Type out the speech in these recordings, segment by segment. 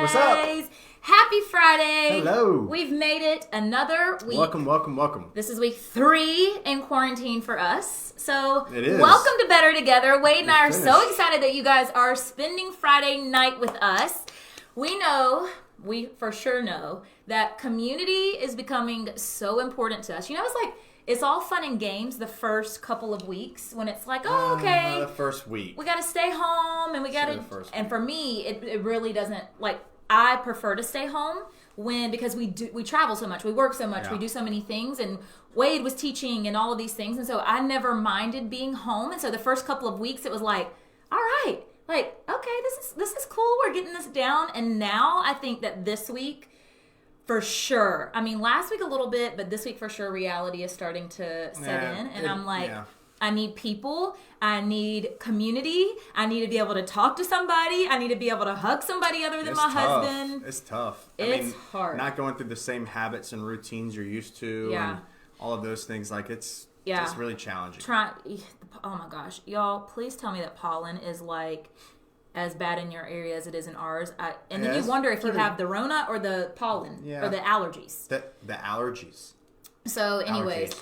What's up? Happy Friday. Hello. We've made it another week. Welcome. This is week 3 in quarantine for us. So it is. Welcome to Better Together. Wade and I are finished. so excited that you guys are spending Friday night with us. We for sure know that community is becoming so important to us. You know, it's all fun and games the first couple of weeks when it's like, oh, okay. The first week. We got to stay home and we got to, and for me, it really doesn't, like, I prefer to stay home because we travel so much, we work so much, we do so many things, and Wade was teaching and all of these things, and so I never minded being home. And so the first couple of weeks it was like, all right, like, okay, this is cool, we're getting this down. And now I think that this week for sure, I mean last week a little bit, but this week for sure reality is starting to set in, and I'm like, I need people. I need community. I need to be able to talk to somebody. I need to be able to hug somebody other than my husband. It's tough. It's hard. Not going through the same habits and routines you're used to. And all of those things. Like, it's really challenging. Oh my gosh. Y'all, please tell me that pollen is like as bad in your area as it is in ours. And then you wonder if you have the Rona or the pollen or the allergies. The allergies. So anyways,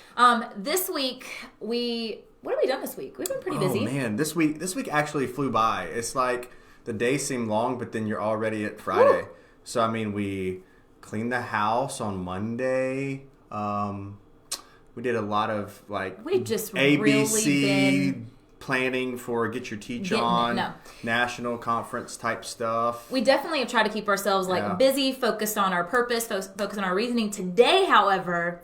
this week what have we done this week? We've been pretty busy. Oh man, this week actually flew by. It's like the days seem long, but then you're already at Friday. Woo! So I mean, we cleaned the house on Monday. We did a lot of we just ABC planning for Get Your Teach On, national conference type stuff. We definitely have tried to keep ourselves busy, focused on our purpose, focused on our reasoning. Today, however,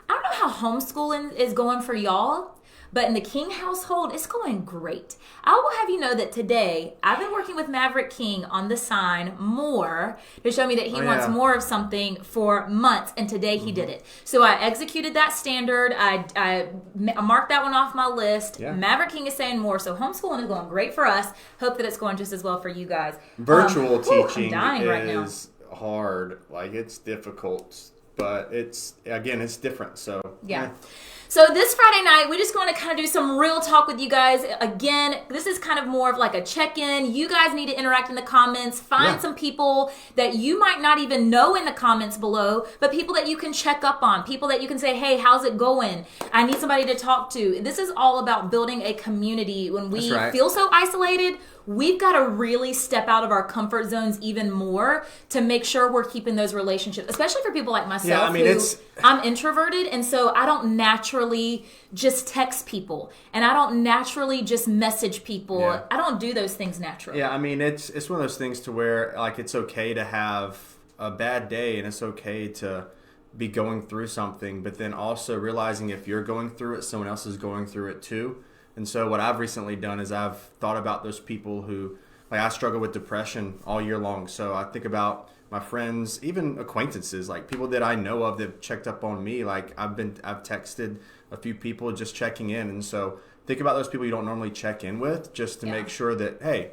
I don't know how homeschooling is going for y'all, but in the King household, it's going great. I will have you know that today, I've been working with Maverick King on the sign more to show me that he wants more of something for months, and today he did it. So I executed that standard. I marked that one off my list. Yeah. Maverick King is saying more, so homeschooling is going great for us. Hope that it's going just as well for you guys. Virtual teaching is hard. Like, it's difficult. But it's different. So yeah. So this Friday night, we just want to kind of do some real talk with you guys. Again, this is kind of more of like a check-in. You guys need to interact in the comments. Find some people that you might not even know in the comments below, but people that you can check up on, people that you can say, hey, how's it going? I need somebody to talk to. This is all about building a community. When we feel so isolated, we've got to really step out of our comfort zones even more to make sure we're keeping those relationships, especially for people like myself. Yeah, I mean, I'm introverted, and so I don't naturally just text people, and I don't naturally just message people. Yeah. I don't do those things naturally. Yeah, I mean, it's one of those things to where, like, it's okay to have a bad day, and it's okay to be going through something, but then also realizing if you're going through it, someone else is going through it too. And so what I've recently done is I've thought about those people who, like, I struggle with depression all year long. So I think about my friends, even acquaintances, like people that I know of that have checked up on me. Like I've texted a few people just checking in. And so think about those people you don't normally check in with just to make sure that, hey,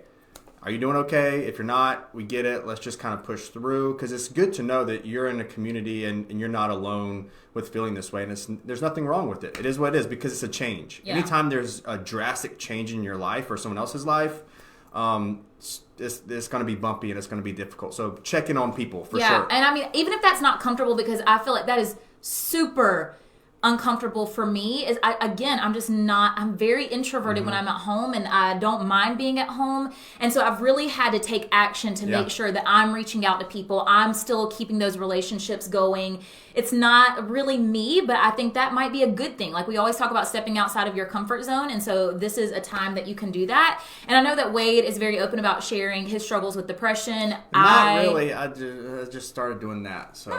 are you doing okay? If you're not, we get it. Let's just kind of push through, because it's good to know that you're in a community and you're not alone with feeling this way. And there's nothing wrong with it. It is what it is, because it's a change. Yeah. Anytime there's a drastic change in your life or someone else's life, it's going to be bumpy and it's going to be difficult. So check in on people for sure. Yeah, and I mean, even if that's not comfortable, because I feel like that is super uncomfortable for me, I'm very introverted when I'm at home, and I don't mind being at home. And so I've really had to take action to make sure that I'm reaching out to people. I'm still keeping those relationships going. It's not really me, but I think that might be a good thing. Like, we always talk about stepping outside of your comfort zone. And so this is a time that you can do that. And I know that Wade is very open about sharing his struggles with depression. Not really. I just started doing that. So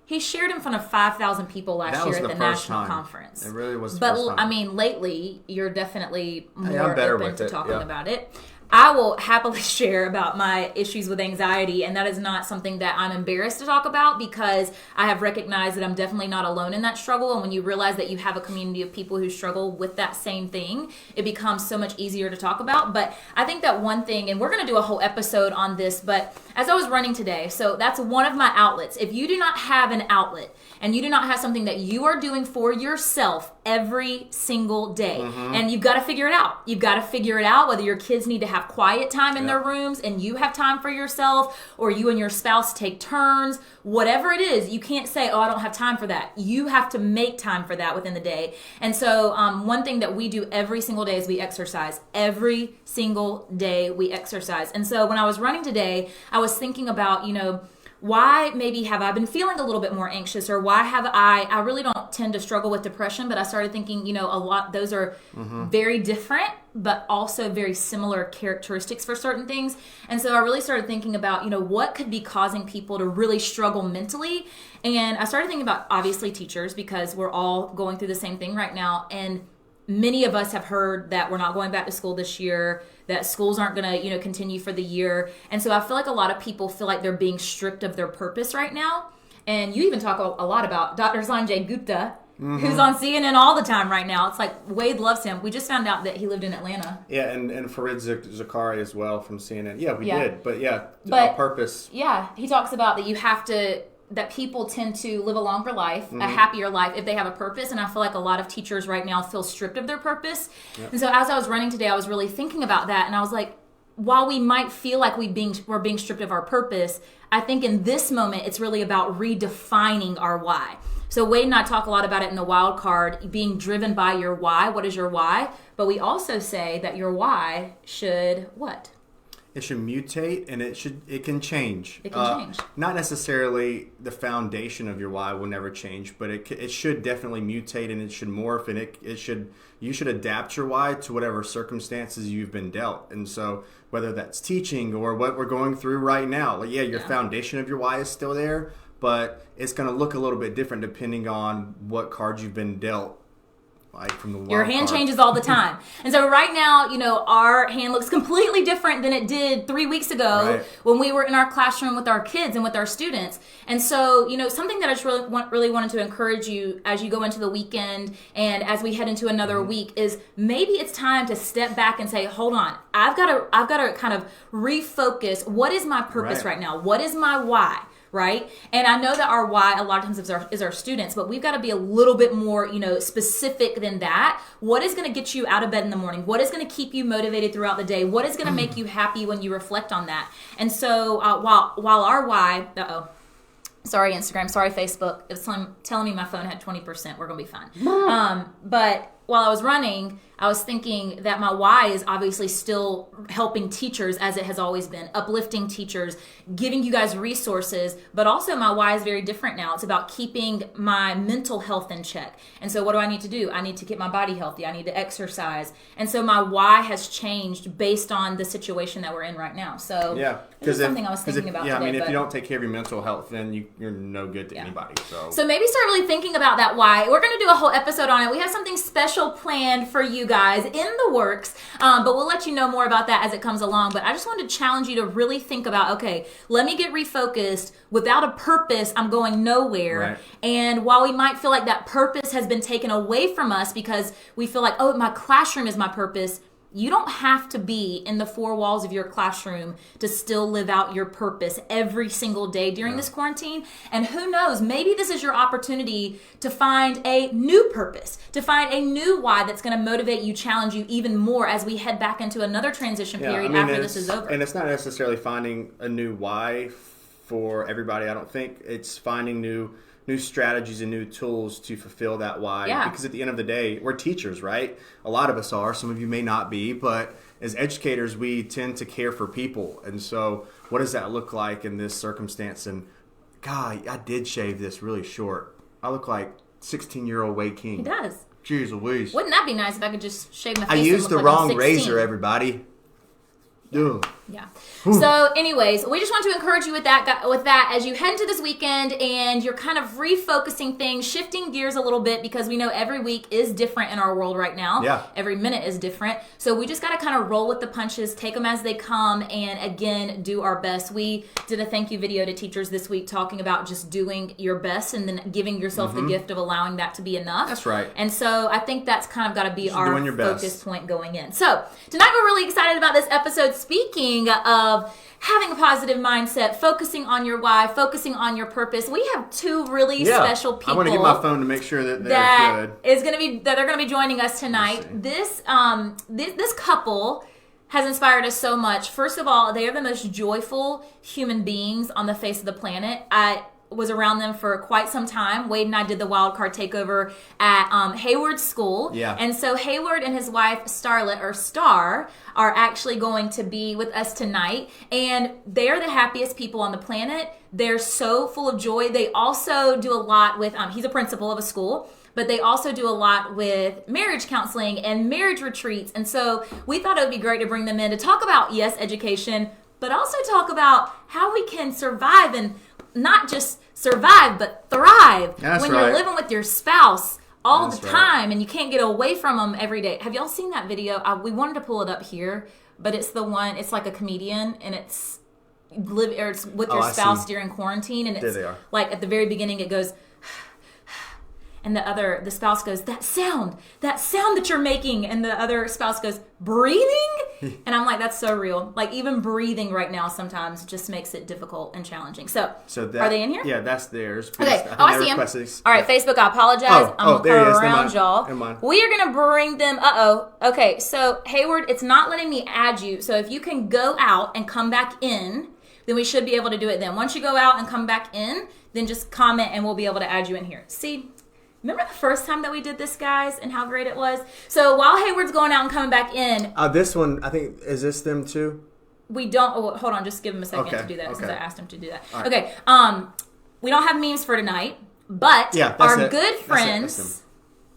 he shared in front of 5,000 people last year at the national conference. It really was the first time. But, I mean, lately, you're definitely more open to talking about it. I will happily share about my issues with anxiety, and that is not something that I'm embarrassed to talk about, because I have recognized that I'm definitely not alone in that struggle. And when you realize that you have a community of people who struggle with that same thing, it becomes so much easier to talk about. But I think that one thing, and we're going to do a whole episode on this, but as I was running today, so that's one of my outlets. If you do not have an outlet and you do not have something that you are doing for yourself every single day, and you've got to figure it out. You've got to figure it out whether your kids need to have have quiet time in their rooms and you have time for yourself, or you and your spouse take turns, whatever it is, you can't say, oh, I don't have time for that. You have to make time for that within the day. And so one thing that we do every single day is we exercise. Every single day we exercise. And so when I was running today, I was thinking about, why maybe have I been feeling a little bit more anxious, or why have I really don't tend to struggle with depression, but I started thinking, a lot, those are very different, but also very similar characteristics for certain things. And so I really started thinking about, what could be causing people to really struggle mentally. And I started thinking about, obviously, teachers, because we're all going through the same thing right now. And many of us have heard that we're not going back to school this year, that schools aren't going to, continue for the year. And so I feel like a lot of people feel like they're being stripped of their purpose right now. And you even talk a lot about Dr. Sanjay Gupta, who's on CNN all the time right now. It's like Wade loves him. We just found out that he lived in Atlanta. Yeah, and Farid Zakari as well from CNN. Yeah, we did. But purpose. Yeah, he talks about that you have to, that people tend to live a longer life, a happier life, if they have a purpose. And I feel like a lot of teachers right now feel stripped of their purpose. Yep. And so as I was running today, I was really thinking about that. And I was like, while we might feel like we're being stripped of our purpose, I think in this moment, it's really about redefining our why. So Wade and I talk a lot about it in the wild card, being driven by your why. What is your why? But we also say that your why should what? It should mutate, and it can change. It can change. Not necessarily the foundation of your why will never change, but it should definitely mutate, and it should morph, and you should adapt your why to whatever circumstances you've been dealt. And so whether that's teaching or what we're going through right now, your foundation of your why is still there, but it's going to look a little bit different depending on what cards you've been dealt. Like from the your hand changes all the time. And so right now, our hand looks completely different than it did 3 weeks ago when we were in our classroom with our kids and with our students. And so, something that I just really wanted to encourage you as you go into the weekend and as we head into another week is maybe it's time to step back and say, hold on, I've got to kind of refocus. What is my purpose right now? What is my why? Right? And I know that our why a lot of times is our students, but we've got to be a little bit more, specific than that. What is going to get you out of bed in the morning? What is going to keep you motivated throughout the day? What is going to make you happy when you reflect on that? And so while our why, sorry Instagram, sorry Facebook, it's telling me my phone had 20%. We're going to be fine. But while I was running, I was thinking that my why is obviously still helping teachers as it has always been, uplifting teachers, giving you guys resources, but also my why is very different now. It's about keeping my mental health in check. And so what do I need to do? I need to get my body healthy. I need to exercise. And so my why has changed based on the situation that we're in right now. So it's something I was thinking about today. If you don't take care of your mental health, then you're no good to anybody. So maybe start really thinking about that why. We're going to do a whole episode on it. We have something special planned for you guys in the works, but we'll let you know more about that as it comes along. But I just wanted to challenge you to really think about, okay, let me get refocused. Without a purpose, I'm going nowhere. Right. And while we might feel like that purpose has been taken away from us because we feel like, oh, my classroom is my purpose, you don't have to be in the four walls of your classroom to still live out your purpose every single day during this quarantine. And who knows, maybe this is your opportunity to find a new purpose, to find a new why that's going to motivate you, challenge you even more as we head back into another transition period after this is over. And it's not necessarily finding a new why for everybody, I don't think. It's finding new strategies and new tools to fulfill that why. Yeah. Because at the end of the day, we're teachers, right? A lot of us are. Some of you may not be. But as educators, we tend to care for people. And so what does that look like in this circumstance? And, God, I did shave this really short. I look like 16-year-old Wade King. He does. Jeez Louise. Wouldn't that be nice if I could just shave my face? I used the wrong razor, everybody. Ugh. Yeah. So anyways, we just want to encourage you with that as you head into this weekend and you're kind of refocusing things, shifting gears a little bit because we know every week is different in our world right now. Yeah. Every minute is different. So we just got to kind of roll with the punches, take them as they come, and again, do our best. We did a thank you video to teachers this week talking about just doing your best and then giving yourself the gift of allowing that to be enough. That's right. And so I think that's kind of got to be our focus point going in. So tonight we're really excited about this episode. Speaking of having a positive mindset, focusing on your why, focusing on your purpose, we have two really special people. I want to get my phone to make sure that they're good. They're going to be joining us tonight. This couple has inspired us so much. First of all, they are the most joyful human beings on the face of the planet. I was around them for quite some time. Wade and I did the wild card takeover at Hayward School. Yeah. And so Hayward and his wife, Starlette, or Star, are actually going to be with us tonight. And they're the happiest people on the planet. They're so full of joy. They also do a lot with, he's a principal of a school, but they also do a lot with marriage counseling and marriage retreats. And so we thought it would be great to bring them in to talk about, yes, education, but also talk about how we can survive, and not just survive, but thrive. That's when right. You're living with your spouse all That's the right. time and you can't get away from them every day. Have y'all seen that video? We wanted to pull it up here, but it's the one, it's like a comedian, and it's with your spouse during quarantine, and it's like at the very beginning it goes, and the spouse goes, that sound that you're making, and the other spouse goes, breathing? And I'm like, that's so real. Like, even breathing right now sometimes just makes it difficult and challenging. So that, are they in here? Yeah, that's theirs. Okay. I see him. All right, Facebook, I apologize. I'm there he is. around y'all. We are going to bring them. Okay, so Hayward, it's not letting me add you. So if you can go out and come back in, then we should be able to do it then. Once you go out and come back in, then just comment and we'll be able to add you in here. See? Remember the first time that we did this, guys, and how great it was? So while Hayward's going out and coming back in. This one, I think, is this them too? We don't, hold on, just give him a second to do that since I asked him to do that. Right. Okay, we don't have memes for tonight, but our good friends,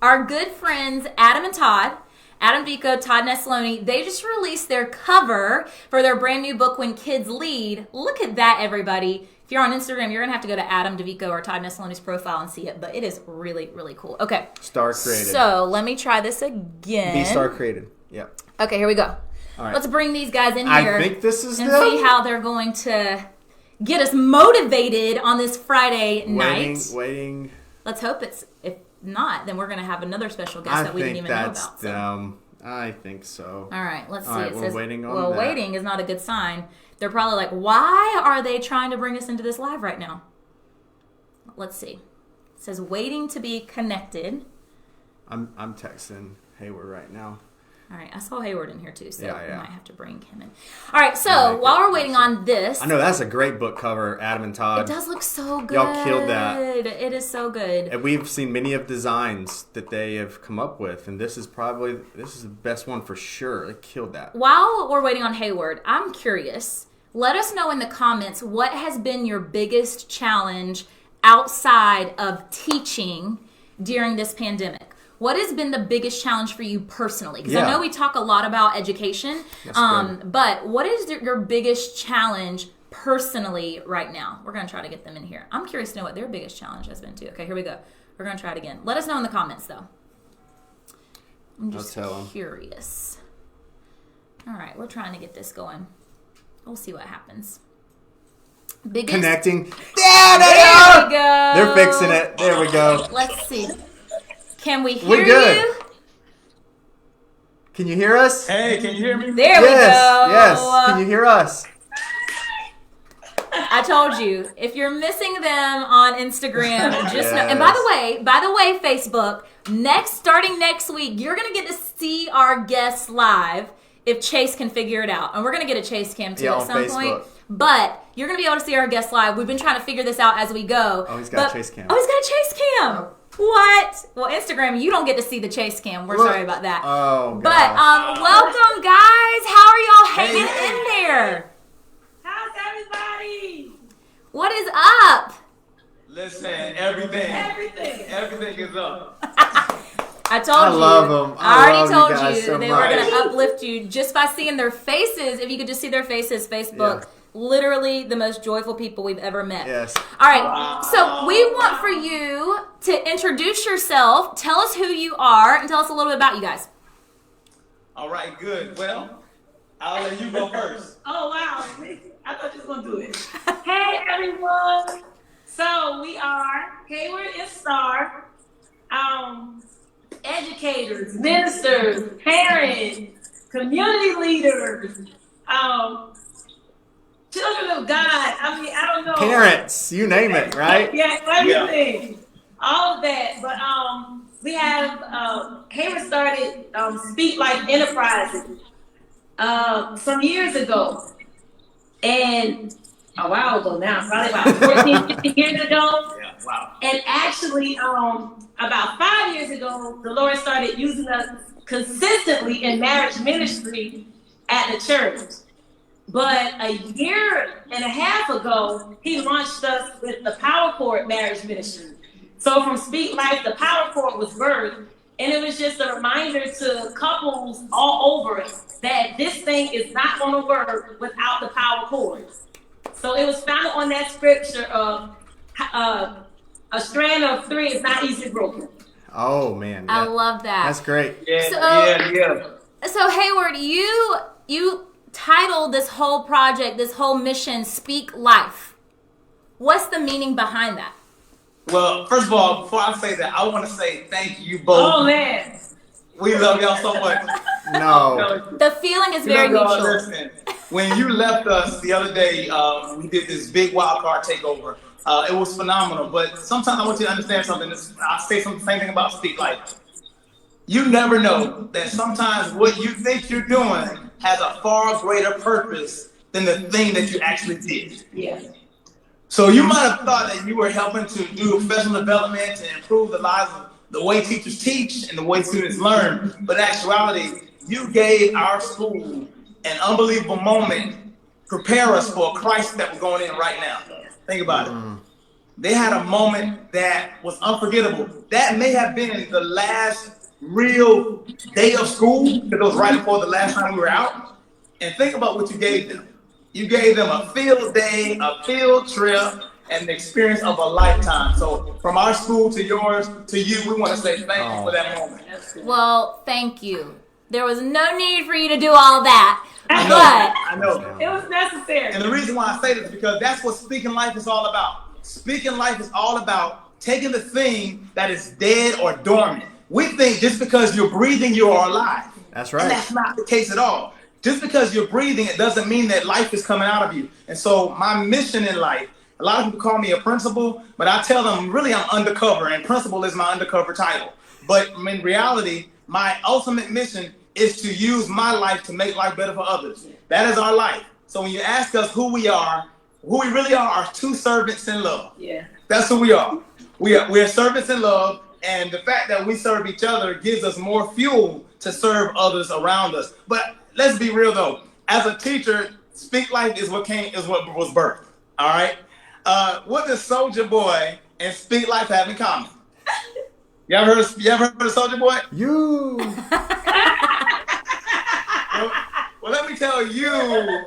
Adam and Todd, Adam Vico, Todd Nesloni, they just released their cover for their brand new book, When Kids Lead. Look at that, everybody. If you're on Instagram, you're going to have to go to Adam DeVico or Todd Nesloni's profile and see it, but it is really, really cool. Okay. Star created. So let me try this again. Be star created. Yep. Okay, here we go. All right. Let's bring these guys in here. I think this is and them. see how they're going to get us motivated on this Friday night. Waiting. Let's hope it's, if not, then we're going to have another special guest that we didn't even know about. Them. I think so. All right, let's see. It says, waiting on that. Waiting is not a good sign. They're probably like, why are they trying to bring us into this live right now? Let's see. It says waiting to be connected. I'm texting Hayward right now. All right, I saw Hayward in here too, so we might have to bring him in. All right, so while we're waiting on this, I know that's a great book cover, Adam and Todd. It does look so good. Y'all killed that. It is so good. And we've seen many of designs that they have come up with, and this is the best one for sure. They killed that. While we're waiting on Hayward, I'm curious. Let us know in the comments what has been your biggest challenge outside of teaching during this pandemic. What has been the biggest challenge for you personally? Because I know we talk a lot about education, but what is your biggest challenge personally right now? We're going to try to get them in here. I'm curious to know what their biggest challenge has been too. Okay, here we go. We're going to try it again. Let us know in the comments though. I'm just curious. All right, we're trying to get this going. We'll see what happens. Connecting. There we go. They're fixing it. There we go. Let's see. Can we hear you? Can you hear us? Hey, can you hear me? There we go. Yes. Can you hear us? I told you, if you're missing them on Instagram, just know. And by the way, Facebook, starting next week, you're gonna get to see our guests live if Chase can figure it out. And we're gonna get a Chase cam too at some point. But you're gonna be able to see our guests live. We've been trying to figure this out as we go. Oh, he's got a Chase cam. Oh, he's got a Chase cam. What? Well, Instagram, you don't get to see the Chase cam. We're sorry about that. Oh, God. But welcome, guys. How are y'all hanging in there? How's everybody? What is up? Listen, everything is up. I told you. Love them. I already told you so they were going to uplift you just by seeing their faces. If you could just see their faces, Facebook. Yeah. Literally the most joyful people we've ever met. Yes. All right. So we want for you to introduce yourself. Tell us who you are and tell us a little bit about you guys. All right, good. Well, I'll let you go first. Oh, wow. I thought you were going to do it. Hey, everyone. So we are Hayward and Star, educators, ministers, parents, community leaders, children of God. I mean, I don't know. Parents, you name it, right? Yeah, everything. Yeah. All of that. But we have Hayward started Speak Life Enterprises. some years ago, and a while ago now, probably about 14, 15 years ago. Yeah, wow. And actually, about 5 years ago, the Lord started using us consistently in marriage ministry at the church. But a year and a half ago, he launched us with the Power Chord marriage ministry. So from Speak Life, the Power Chord was birthed. And it was just a reminder to couples all over it that this thing is not going to work without the power chords. So it was founded on that scripture of a strand of three is not easily broken. Oh, man. Yeah. I love that. That's great. Yeah. So Hayward, you titled this whole project, this whole mission, Speak Life. What's the meaning behind that? Well, first of all, before I say that, I want to say thank you both. Oh, man. We love y'all so much. No. The feeling is very mutual. Listen, when you left us the other day, we did this big wild card takeover. It was phenomenal. But sometimes I want you to understand something. I'll say the same thing about Speak Life. You never know that sometimes what you think you're doing has a far greater purpose than the thing that you actually did. Yeah. So you might have thought that you were helping to do professional development to improve the lives of the way teachers teach and the way students learn. But in actuality, you gave our school an unbelievable moment, prepare us for a crisis that we're going in right now. Think about it. They had a moment that was unforgettable. That may have been the last real day of school, because it was right before the last time we were out. And think about what you gave them. You gave them a field day, a field trip, and the experience of a lifetime. So from our school to yours to you, we want to say thank you for that moment. Well, thank you. There was no need for you to do all that. I know. It was necessary. And the reason why I say this is because that's what Speaking Life is all about. Speaking Life is all about taking the thing that is dead or dormant. We think just because you're breathing, you are alive. That's right. And that's not the case at all. Just because you're breathing, it doesn't mean that life is coming out of you. And so my mission in life, a lot of people call me a principal, but I tell them really I'm undercover, and principal is my undercover title. But in reality, my ultimate mission is to use my life to make life better for others. That is our life. So when you ask us who we really are two servants in love. Yeah. That's who we are. We are servants in love, and the fact that we serve each other gives us more fuel to serve others around us. But let's be real though. As a teacher, Speak Life is what was birthed. All right. What does Soldier Boy and Speak Life have in common? You ever heard of Soldier Boy? You. Well, let me tell you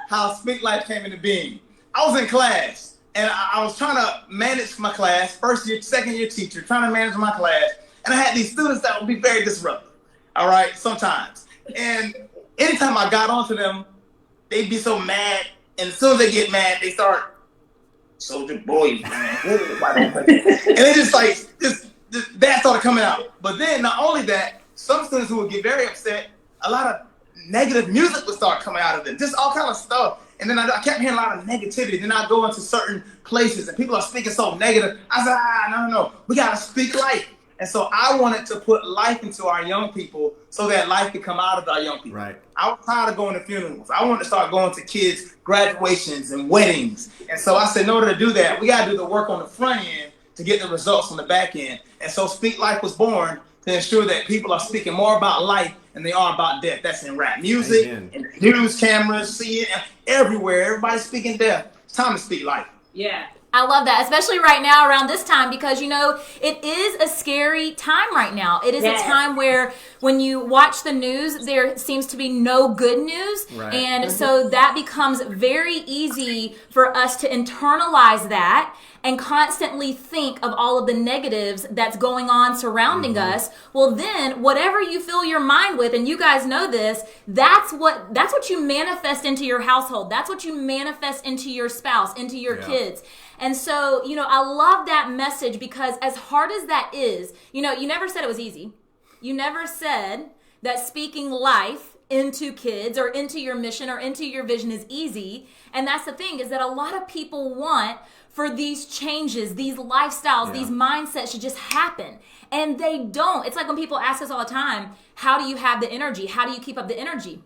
how Speak Life came into being. I was in class and I was trying to manage my class, first year, second year teacher, trying to manage my class. And I had these students that would be very disruptive. All right, sometimes. And anytime I got onto them, they'd be so mad. And as soon as they get mad, they start, Soldier Boy, man. And they just that started coming out. But then not only that, some students who would get very upset, a lot of negative music would start coming out of them. Just all kind of stuff. And then I kept hearing a lot of negativity. Then I go into certain places and people are speaking so negative. I said, no. We got to speak life. And so I wanted to put life into our young people so that life could come out of our young people. Right. I was tired of going to funerals. I wanted to start going to kids' graduations and weddings. And so I said, in order to do that, we got to do the work on the front end to get the results on the back end. And so Speak Life was born to ensure that people are speaking more about life than they are about death. That's in rap music, in news cameras, see it everywhere. Everybody's speaking death. It's time to speak life. Yeah. I love that, especially right now around this time, because, it is a scary time right now. It is a time where when you watch the news, there seems to be no good news. Right. And so that becomes very easy for us to internalize that and constantly think of all of the negatives that's going on surrounding us. Well, then whatever you fill your mind with, and you guys know this, that's what you manifest into your household. That's what you manifest into your spouse, into your kids. And so, I love that message, because as hard as that is, you never said it was easy. You never said that speaking life into kids or into your mission or into your vision is easy. And that's the thing, is that a lot of people want for these changes, these lifestyles, these mindsets to just happen. And they don't. It's like when people ask us all the time, how do you have the energy? How do you keep up the energy?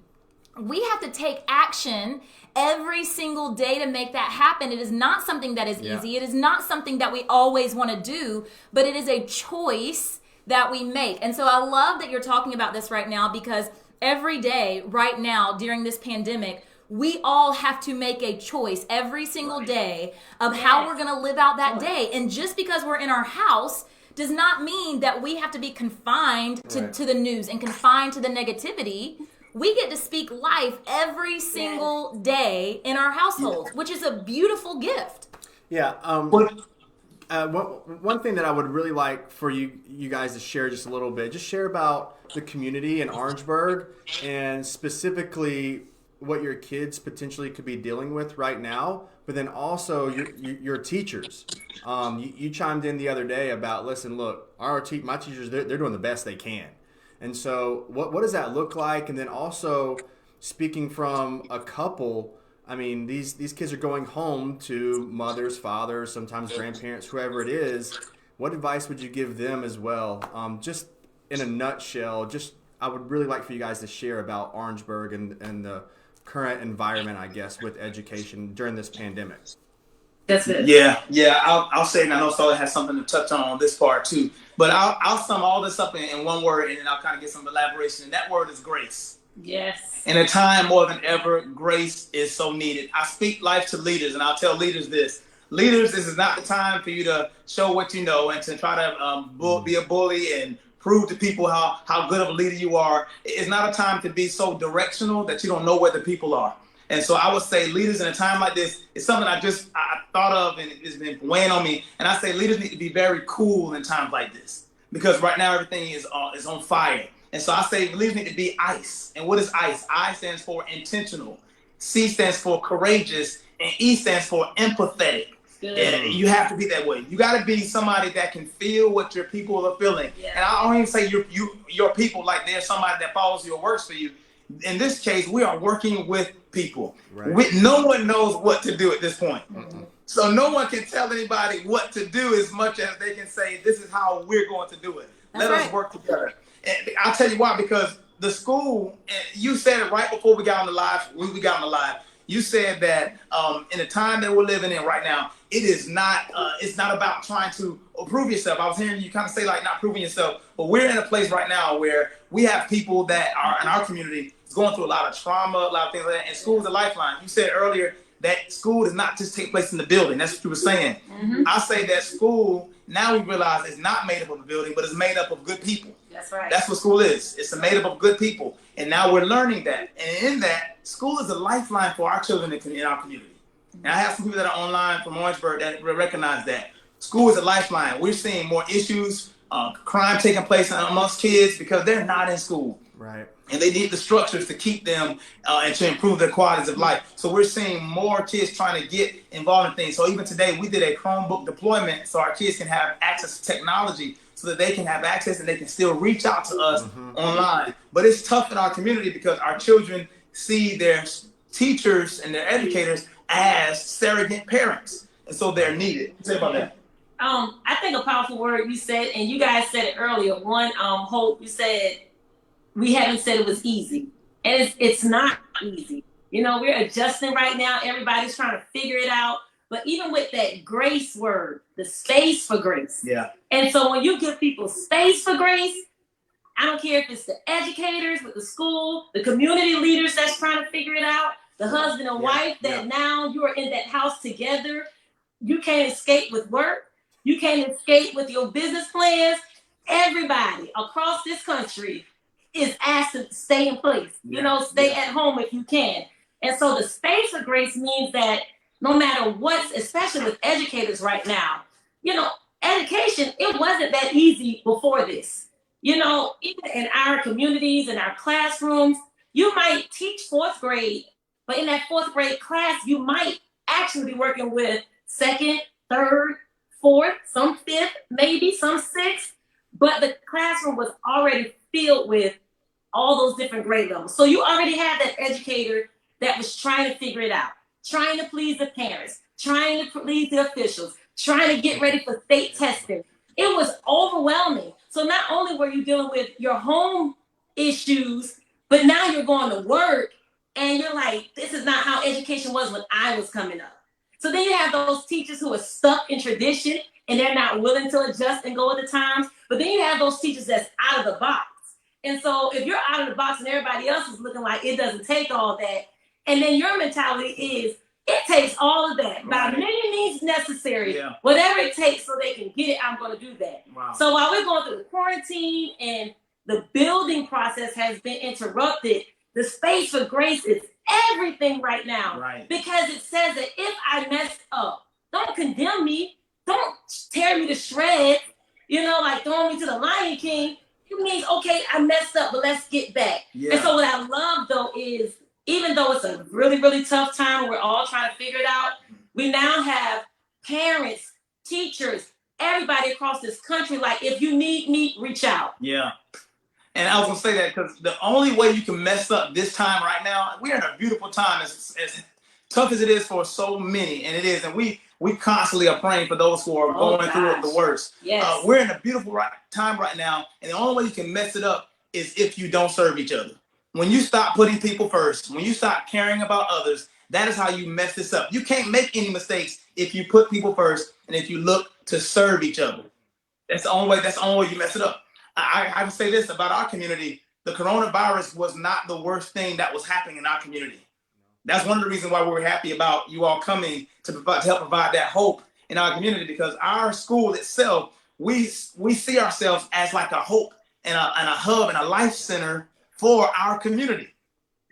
we have to take action every single day to make that happen. It is not something that is easy. It is not something that we always want to do, but it is a choice that we make. And so I love that you're talking about this right now, because every day right now during this pandemic, we all have to make a choice every single day of how we're going to live out that day. And just because we're in our house does not mean that we have to be confined to the news and confined to the negativity. We get to speak life every single day in our households, which is a beautiful gift. Yeah. One thing that I would really like for you guys to share just a little bit, just share about the community in Orangeburg, and specifically what your kids potentially could be dealing with right now, but then also your teachers. You chimed in the other day about, listen, look, my teachers, they're doing the best they can. And so what does that look like? And then also speaking from a couple, I mean, these kids are going home to mothers, fathers, sometimes grandparents, whoever it is. What advice would you give them as well? Just in a nutshell, I would really like for you guys to share about Orangeburg and the current environment, I guess, with education during this pandemic. That's it. Yeah. I'll say, and I know Starlette has something to touch on this part too, but I'll sum all this up in one word, and then I'll kind of get some elaboration. And that word is grace. Yes. In a time more than ever, grace is so needed. I speak life to leaders, and I'll tell leaders this. Leaders, this is not the time for you to show what you know and to try to be a bully and prove to people how good of a leader you are. It's not a time to be so directional that you don't know where the people are. And so I would say leaders in a time like this, it's something I thought of, and it's been weighing on me. And I say leaders need to be very cool in times like this, because right now everything is on fire. And so I say leaders need to be ice. And what is ice? I stands for intentional. C stands for courageous. And E stands for empathetic. And you have to be that way. You got to be somebody that can feel what your people are feeling. Yeah. And I don't even say your people like there's somebody that follows you or works for you. In this case, we are working with people. Right. No one knows what to do at this point. Mm-hmm. So no one can tell anybody what to do as much as they can say, this is how we're going to do it. Let us work together. And I'll tell you why, because the school, and you said it right before we got on the live, you said that in the time that we're living in right now, it's not about trying to prove yourself. I was hearing you kind of say like not proving yourself, but we're in a place right now where we have people that are in our community going through a lot of trauma, a lot of things like that, and school is a lifeline. You said earlier that school does not just take place in the building. That's what you were saying. Mm-hmm. I say that school, now we realize it's not made up of a building, but it's made up of good people. That's right. That's what school is. It's made up of good people. And now we're learning that. And in that, school is a lifeline for our children in our community. And I have some people that are online from Orangeburg that recognize that. School is a lifeline. We're seeing more issues, crime taking place amongst kids because they're not in school. Right. And they need the structures to keep them and to improve their qualities of life. So we're seeing more kids trying to get involved in things. So even today, we did a Chromebook deployment so our kids can have access to technology so that they can have access and they can still reach out to us online. But it's tough in our community because our children see their teachers and their educators as surrogate parents. And so they're needed. Say about that. I think a powerful word you said, and you guys said it earlier. One, Hope, you said, we haven't said it was easy. And it's not easy. You know, we're adjusting right now. Everybody's trying to figure it out. But even with that grace word, the space for grace. Yeah. And so when you give people space for grace, I don't care if it's the educators with the school, the community leaders that's trying to figure it out, the husband and wife that now you are in that house together. You can't escape with work. You can't escape with your business plans. Everybody across this country is asked to stay in place. You know, stay at home if you can. And so the space of grace means that no matter what, especially with educators right now, you know, education, it wasn't that easy before this. You know, even in our communities, in our classrooms, you might teach fourth grade, but in that fourth grade class, you might actually be working with second, third, fourth, some fifth, maybe some sixth, but the classroom was already filled with all those different grade levels. So you already had that educator that was trying to figure it out, trying to please the parents, trying to please the officials, trying to get ready for state testing. It was overwhelming. So not only were you dealing with your home issues, but now you're going to work And you're like, this is not how education was when I was coming up. So then you have those teachers who are stuck in tradition and they're not willing to adjust and go with the times. But then you have those teachers that's out of the box. And so if you're out of the box and everybody else is looking like it doesn't take all that, and then your mentality is, it takes all of that by many means necessary. Whatever it takes so they can get it, I'm going to do that. Wow. So while we're going through the quarantine and the building process has been interrupted, the space for grace is everything right now. Right. Because it says that if I mess up, don't condemn me. Don't tear me to shreds. You know, like throwing me to the Lion King. It means, okay, I messed up, but let's get back. Yeah. And so what I love, though, is even though it's a really, really tough time, we're all trying to figure it out, we now have parents, teachers, everybody across this country, like, if you need me, reach out. Yeah. And I was going to say that because the only way you can mess up this time right now, we're in a beautiful time, as tough as it is for so many, and it is, and we constantly are praying for those who are going through it the worst. Yes. We're in a beautiful time right now, and the only way you can mess it up is if you don't serve each other. When you stop putting people first, when you stop caring about others, that is how you mess this up. You can't make any mistakes if you put people first and if you look to serve each other. That's the only way you mess it up. I would say this about our community. The coronavirus was not the worst thing that was happening in our community. That's one of the reasons why we're happy about you all coming to help provide that hope in our community, because our school itself, we see ourselves as like a hope and a hub and a life center for our community.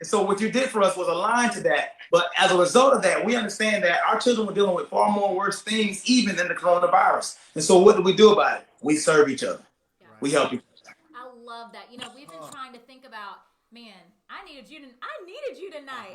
And so what you did for us was aligned to that. But as a result of that, we understand that our children were dealing with far more worse things even than the coronavirus. And so what do we do about it? We serve each other. We help you. I love that. You know, we've been trying to think about, man, I needed you tonight.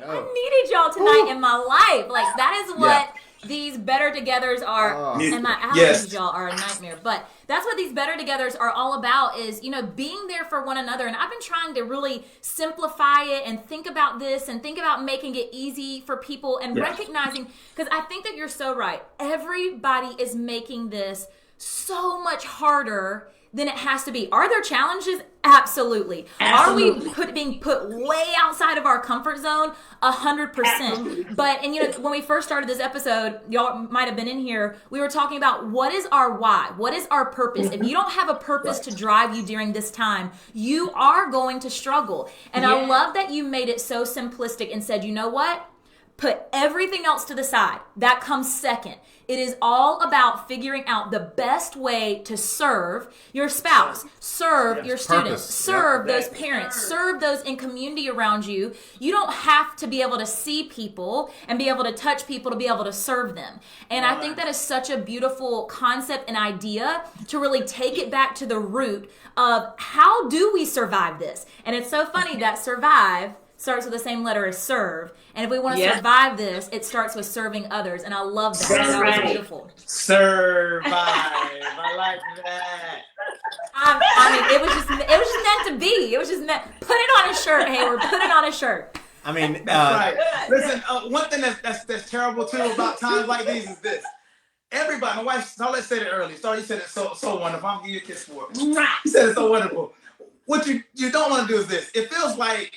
I needed y'all tonight in my life. Like, that is what these better togethers are. And my allergies, y'all, are a nightmare. But that's what these better togethers are all about, is, you know, being there for one another. And I've been trying to really simplify it and think about this and think about making it easy for people and recognizing, because I think that you're so right. Everybody is making this so much harder than it has to be. Are there challenges? Absolutely. Are we being put way outside of our comfort zone? 100%. But, and you know, when we first started this episode, y'all might have been in here, we were talking about what is our why? What is our purpose? If you don't have a purpose to drive you during this time, you are going to struggle. And I love that you made it so simplistic and said, you know what? Put everything else to the side. That comes second. It is all about figuring out the best way to serve your spouse, serve your students, serve those parents, serve those in community around you. You don't have to be able to see people and be able to touch people to be able to serve them. And I think that is such a beautiful concept and idea to really take it back to the root of how do we survive this? And it's so funny that survive starts with the same letter as serve. And if we want to survive this, it starts with serving others. And I love that. That was beautiful. Survive. I like that. I mean, it was just meant to be. It was just meant. Put it on a shirt, Hayward. Put it on a shirt. I mean, that's right. Listen, one thing that's terrible too about times like these is this. Everybody, my wife, Starlette said it earlier. Starlette said it so wonderful. I'm gonna give you a kiss for it. She said it so wonderful. What you don't want to do is this. It feels like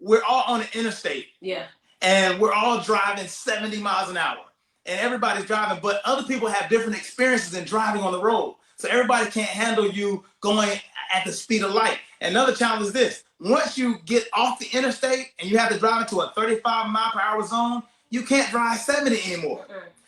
we're all on the interstate. Yeah. And we're all driving 70 miles an hour. And everybody's driving, but other people have different experiences in driving on the road. So everybody can't handle you going at the speed of light. Another challenge is this. Once you get off the interstate and you have to drive into a 35 mile per hour zone, you can't drive 70 anymore.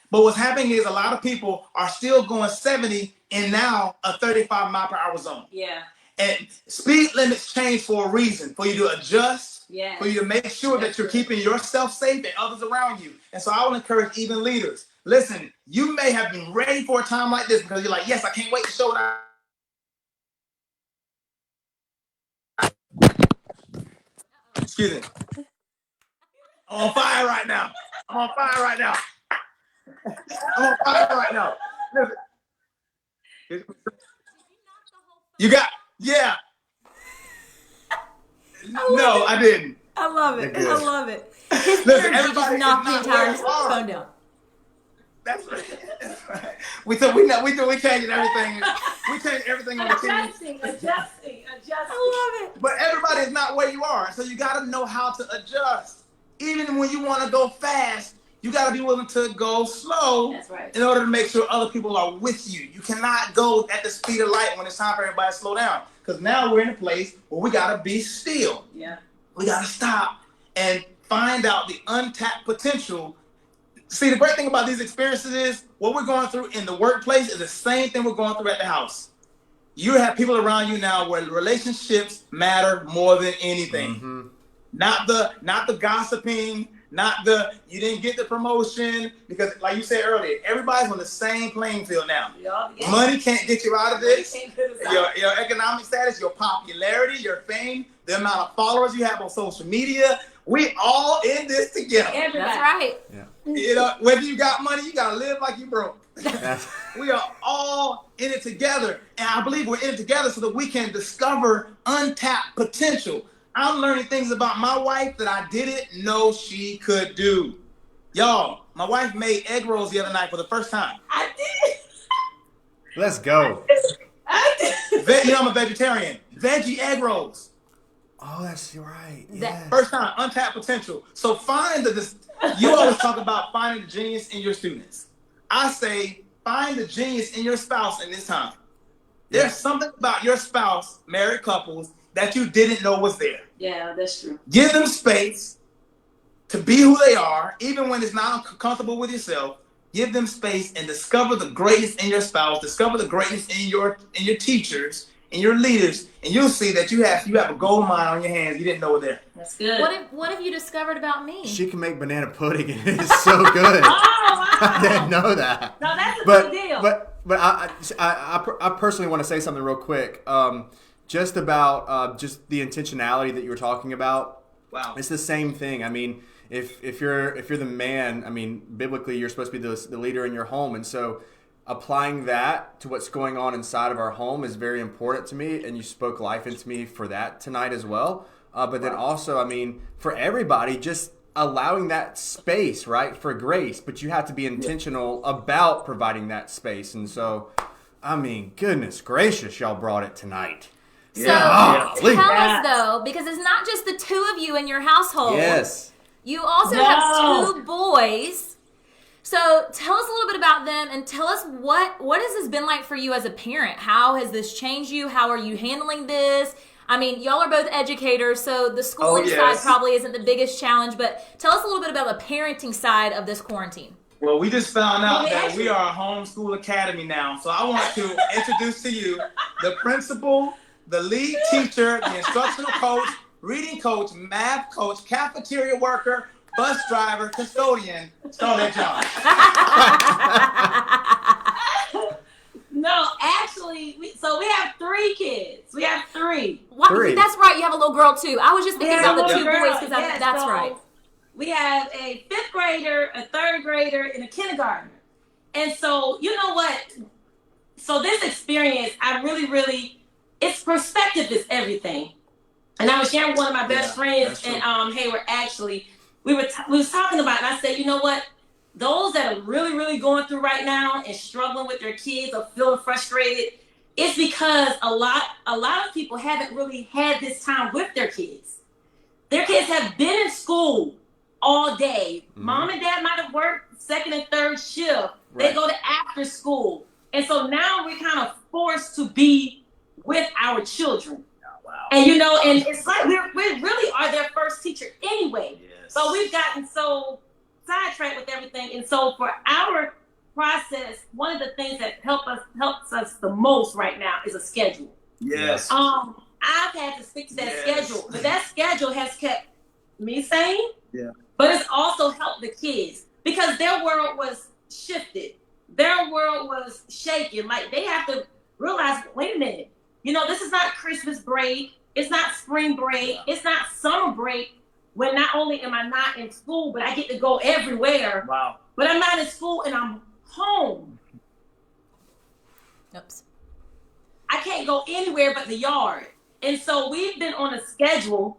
But what's happening is a lot of people are still going 70 in now a 35 mile per hour zone. Yeah. And speed limits change for a reason, for you to adjust, for you to make sure that you're keeping yourself safe and others around you. And so I will encourage even leaders. Listen, you may have been ready for a time like this because you're like, yes, I can't wait to show that. Excuse me. I'm on fire right now. Listen. You got, No, I didn't. I love it. Listen, everybody just knocked the entire phone down. That's right. We changing everything. We changed everything on the team. Adjusting. I love it. But everybody is not where you are, so you got to know how to adjust. even when you want to go fast, you got to be willing to go slow. That's right. In order to make sure other people are with you. You cannot go at the speed of light when it's time for everybody to slow down. Because now we're in a place where we got to be still. Yeah. We got to stop and find out the untapped potential. See, the great thing about these experiences is what we're going through in the workplace is the same thing we're going through at the house. You have people around you now where relationships matter more than anything. Mm-hmm. Not the gossiping, not the you didn't get the promotion, because like you said earlier, everybody's on the same playing field now. Yeah. Money can't get you out of this. Your economic status, your popularity, your fame, the amount of followers you have on social media. We all in this together. Everybody. That's right. Yeah. You know, whether you got money, you gotta live like you broke. We are all in it together, and I believe we're in it together so that we can discover untapped potential. I'm learning things about my wife that I didn't know she could do. Y'all, my wife made egg rolls the other night for the first time. I did. Let's go. I did. You know, I'm a vegetarian. Veggie egg rolls. Oh, that's right. Yeah. First time, untapped potential. So you always talk about finding the genius in your students. I say, find the genius in your spouse in this time. There's something about your spouse, married couples, that you didn't know was there. Yeah, that's true. Give them space to be who they are, even when it's not comfortable with yourself. Give them space and discover the greatness in your spouse. Discover the greatness in your teachers, in your leaders, and you'll see that you have a gold mine on your hands you didn't know were there. That's good. What have you discovered about me? She can make banana pudding, and it is so good. Oh, wow. I didn't know that. No, that's a big deal. But I personally want to say something real quick. Just about just the intentionality that you were talking about. Wow. It's the same thing. I mean, if you're the man, I mean, biblically you're supposed to be the leader in your home, and so applying that to what's going on inside of our home is very important to me, and you spoke life into me for that tonight as well. But then also, I mean, for everybody, just allowing that space, right, for grace, but you have to be intentional about providing that space. And so, I mean, goodness gracious, y'all brought it tonight. So tell us though, because it's not just the two of you in your household. Yes. You also have two boys. So tell us a little bit about them and tell us what has this been like for you as a parent? How has this changed you? How are you handling this? I mean, y'all are both educators, so the schooling side probably isn't the biggest challenge, but tell us a little bit about the parenting side of this quarantine. Well, we just found out that we are a homeschool academy now. So I want to introduce to you the principal, the lead teacher, the instructional coach, reading coach, math coach, cafeteria worker, bus driver, custodian, Starlette Jean. No, actually, we have 3 kids. We have 3. Three. That's right. You have a little girl too. I was just thinking about the 2 boys because that's right. We have a 5th grader, a 3rd grader, and a kindergartner. And so, you know what? So this experience, it's perspective is everything. And I was sharing with one of my best friends in Hayward, actually. We was talking about it, and I said, you know what? Those that are really, really going through right now and struggling with their kids or feeling frustrated, it's because a lot of people haven't really had this time with their kids. Their kids have been in school all day. Mm-hmm. Mom and dad might have worked 2nd and 3rd shift. Right. They go to after school. And so now we're kind of forced to be with our children. Oh, wow. And and it's like we really are their first teacher anyway. Yes. So we've gotten so sidetracked with everything. And so for our process, one of the things that helps us the most right now is a schedule. Yes. I've had to stick to that schedule, but that schedule has kept me sane. Yeah. But it's also helped the kids because their world was shifted. Their world was shaken. Like they have to realize, wait a minute, this is not Christmas break. It's not spring break. It's not summer break. When not only am I not in school, but I get to go everywhere. Wow. But I'm not in school and I'm home. Oops. I can't go anywhere but the yard. And so we've been on a schedule.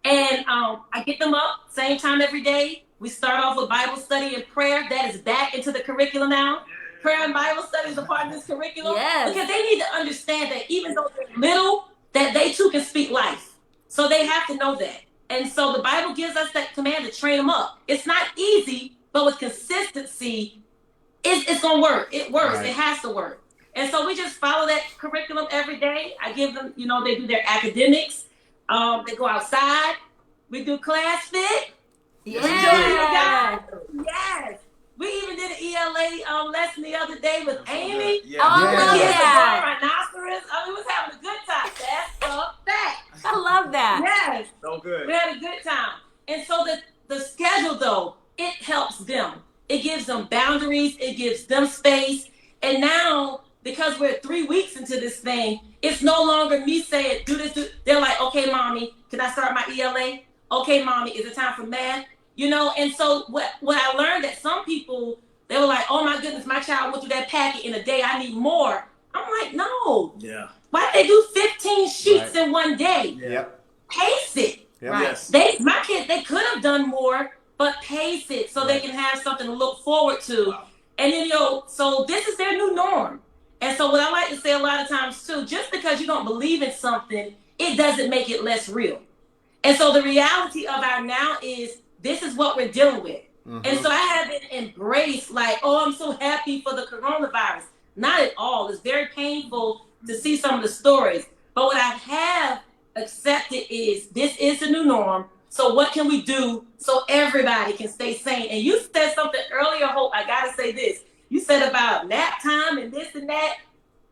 And I get them up same time every day. We start off with Bible study and prayer. That is back into the curriculum now. Prayer and Bible study is a part of this curriculum. Yes. Because they need to understand that even though they're little, that they too can speak life. So they have to know that. And so the Bible gives us that command to train them up. It's not easy, but with consistency, it's going to work. It works. Right. It has to work. And so we just follow that curriculum every day. I give them, they do their academics. They go outside. We do class fit. Yeah. Yes. We even did an ELA lesson the other day with Amy. Yeah. Oh, I love that. Rhinoceros. We was having a good time. That's a fact. I love that. Yes. So good. We had a good time. And so the schedule, though, it helps them. It gives them boundaries. It gives them space. And now, because we're 3 weeks into this thing, it's no longer me saying, do this. They're like, okay, mommy, can I start my ELA? Okay, mommy, is it time for math? And so what I learned that some people, they were like, oh my goodness, my child went through that packet in a day. I need more. I'm like, no. Yeah. Why did they do 15 sheets in one day? Yep. Pace it. Yep. Right. Yes. My kids, they could have done more, but pace it so they can have something to look forward to. Wow. And then, so this is their new norm. And so what I like to say a lot of times too, just because you don't believe in something, it doesn't make it less real. And so the reality of our now is, this is what we're dealing with. Mm-hmm. And so I haven't embraced like, oh, I'm so happy for the coronavirus. Not at all. It's very painful to see some of the stories. But what I have accepted is this is the new norm. So what can we do so everybody can stay sane? And you said something earlier, Hope. I got to say this. You said about nap time and this and that.